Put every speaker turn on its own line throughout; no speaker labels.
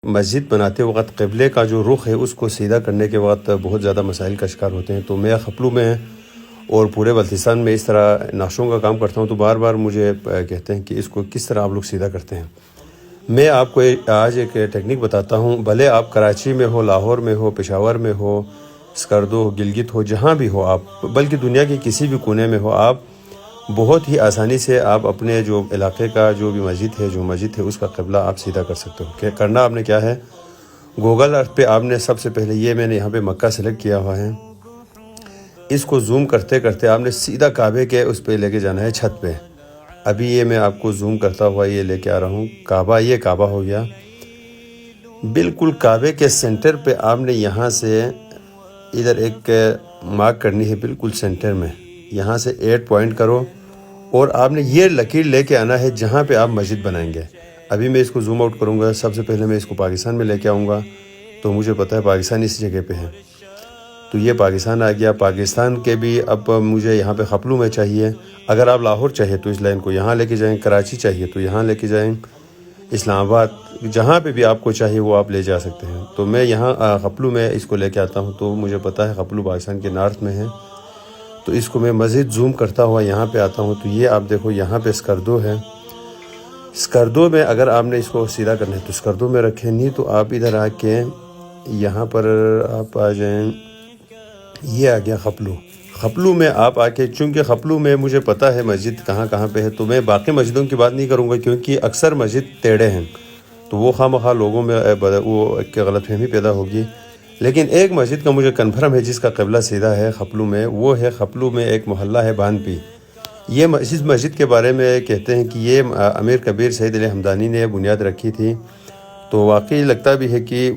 مسجد بناتے وقت قبلے کا جو رخ ہے اس کو سیدھا کرنے کے وقت بہت زیادہ مسائل کا شکار ہوتے ہیں. تو میں خپلو میں اور پورے بلتستان میں اس طرح نقشوں کا کام کرتا ہوں تو بار بار مجھے کہتے ہیں کہ اس کو کس طرح آپ لوگ سیدھا کرتے ہیں. میں آپ کو آج ایک ٹیکنیک بتاتا ہوں. بھلے آپ کراچی میں ہو، لاہور میں ہو، پشاور میں ہو، اسکردو ہو، گلگت ہو، جہاں بھی ہو آپ، بلکہ دنیا کے کسی بھی کونے میں ہو، آپ بہت ہی آسانی سے آپ اپنے جو علاقے کا جو بھی مسجد ہے اس کا قبلہ آپ سیدھا کر سکتے ہو. کہ کرنا آپ نے کیا ہے، گوگل ارتھ پہ آپ نے سب سے پہلے یہ میں نے یہاں پہ مکہ سلیکٹ کیا ہوا ہے، اس کو زوم کرتے کرتے آپ نے سیدھا کعبے کے اس پہ لے کے جانا ہے، چھت پہ. ابھی یہ میں آپ کو زوم کرتا ہوا یہ لے کے آ رہا ہوں. کعبہ، یہ کعبہ ہو گیا. بالکل کعبے کے سینٹر پہ آپ نے یہاں سے ادھر ایک مارک کرنی ہے، بالکل سینٹر میں. یہاں سے 8 پوائنٹ کرو اور آپ نے یہ لکیر لے کے آنا ہے جہاں پہ آپ مسجد بنائیں گے. ابھی میں اس کو زوم آؤٹ کروں گا. سب سے پہلے میں اس کو پاکستان میں لے کے آؤں گا تو مجھے پتہ ہے پاکستان اس جگہ پہ ہے. تو یہ پاکستان آ گیا. پاکستان کے بھی اب مجھے یہاں پہ خپلو میں چاہیے. اگر آپ لاہور چاہیے تو اس لائن کو یہاں لے کے جائیں، کراچی چاہیے تو یہاں لے کے جائیں، اسلام آباد، جہاں پہ بھی آپ کو چاہیے وہ آپ لے جا سکتے ہیں. تو میں یہاں خپلو میں اس کو لے کے آتا ہوں تو مجھے پتہ ہے خپلو پاکستان کے نارتھ میں ہے. تو اس کو میں مزید زوم کرتا ہوا یہاں پہ آتا ہوں. تو یہ آپ دیکھو یہاں پہ اسکردو ہے. اسکردو میں اگر آپ نے اس کو سیدھا کرنا ہے تو اسکردو میں رکھیں، نہیں تو آپ ادھر آ کے یہاں پر آپ آ جائیں. یہ آ گیا خپلو. خپلو میں آپ آ کے، چونکہ خپلو میں مجھے پتہ ہے مسجد کہاں کہاں پہ ہے تو میں باقی مسجدوں کی بات نہیں کروں گا کیونکہ اکثر مسجد ٹیڑھے ہیں تو وہ خواہ مخواہ لوگوں میں وہ ایک غلط فہمی پیدا ہوگی. لیکن ایک مسجد کا مجھے کنفرم ہے جس کا قبلہ سیدھا ہے خپلو میں، وہ ہے خپلو میں ایک محلہ ہے بانپی. یہ مسجد کے بارے میں کہتے ہیں کہ یہ امیر کبیر سید علی ہمدانی نے بنیاد رکھی تھی. تو واقعی لگتا بھی ہے کہ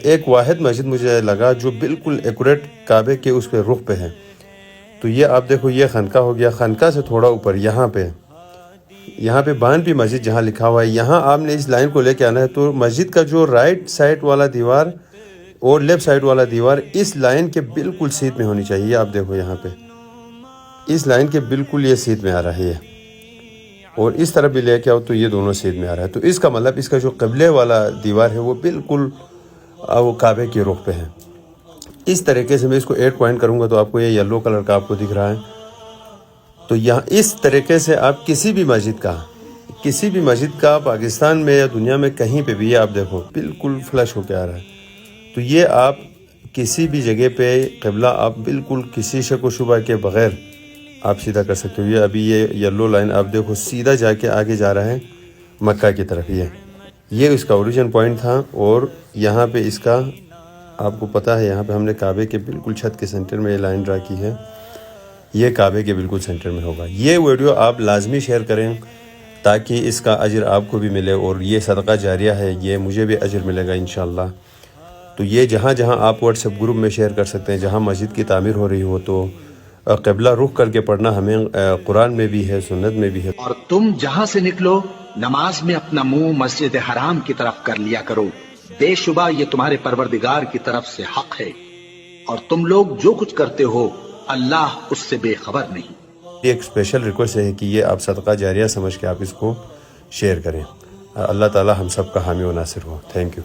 ایک واحد مسجد مجھے لگا جو بالکل ایکوریٹ کعبے کے اس پہ رخ پہ ہے. تو یہ آپ دیکھو یہ خانقاہ ہو گیا. خانقاہ سے تھوڑا اوپر یہاں پہ بانپی مسجد جہاں لکھا ہوا ہے، یہاں آپ نے اس لائن کو لے کے آنا ہے. تو مسجد کا جو رائٹ سائڈ والا دیوار اور لیفٹ سائڈ والا دیوار اس لائن کے بالکل سیدھ میں ہونی چاہیے. آپ دیکھو یہاں پہ اس لائن کے بالکل یہ سیدھ میں آ رہا ہے یہ، اور اس طرف بھی لے کے آؤ تو یہ دونوں سیدھ میں آ رہا ہے. تو اس کا مطلب اس کا جو قبلے والا دیوار ہے وہ بالکل وہ کعبے کے رخ پہ ہے. اس طریقے سے میں اس کو 8 پوائنٹ کروں گا تو آپ کو یہ یلو کلر کا آپ کو دکھ رہا ہے. تو یہاں اس طریقے سے آپ کسی بھی مسجد کا پاکستان میں یا دنیا میں کہیں پہ بھی یہ آپ دیکھو بالکل فلش ہو کے آ رہا ہے. تو یہ آپ کسی بھی جگہ پہ قبلہ آپ بالکل کسی شک و شبہ کے بغیر آپ سیدھا کر سکتے ہو. یہ ابھی یہ یلو لائن آپ دیکھو سیدھا جا کے آگے جا رہا ہے مکہ کی طرف. یہ اس کا اوریجن پوائنٹ تھا. اور یہاں پہ اس کا آپ کو پتہ ہے یہاں پہ ہم نے کعبے کے بالکل چھت کے سینٹر میں یہ لائن ڈرا کی ہے. یہ کعبے کے بالکل سینٹر میں ہوگا. یہ ویڈیو آپ لازمی شیئر کریں تاکہ اس کا اجر آپ کو بھی ملے، اور یہ صدقہ جاریہ ہے، یہ مجھے بھی اجر ملے گا انشاءاللہ. تو یہ جہاں جہاں آپ واٹس ایپ گروپ میں شیئر کر سکتے ہیں، جہاں مسجد کی تعمیر ہو رہی ہو تو قبلہ رخ کر کے پڑھنا ہمیں قرآن میں بھی ہے، سنت میں بھی ہے.
اور تم جہاں سے نکلو نماز میں اپنا منہ مسجد حرام کی طرف کر لیا کرو، بے شبہ یہ تمہارے پروردگار کی طرف سے حق ہے، اور تم لوگ جو کچھ کرتے ہو اللہ اس سے بے خبر نہیں.
ایک اسپیشل ریکویسٹ ہے کہ یہ آپ صدقہ جاریہ سمجھ کے آپ اس کو شیئر کریں. اللہ تعالی ہم سب کا حامی و ناصر ہو. Thank you.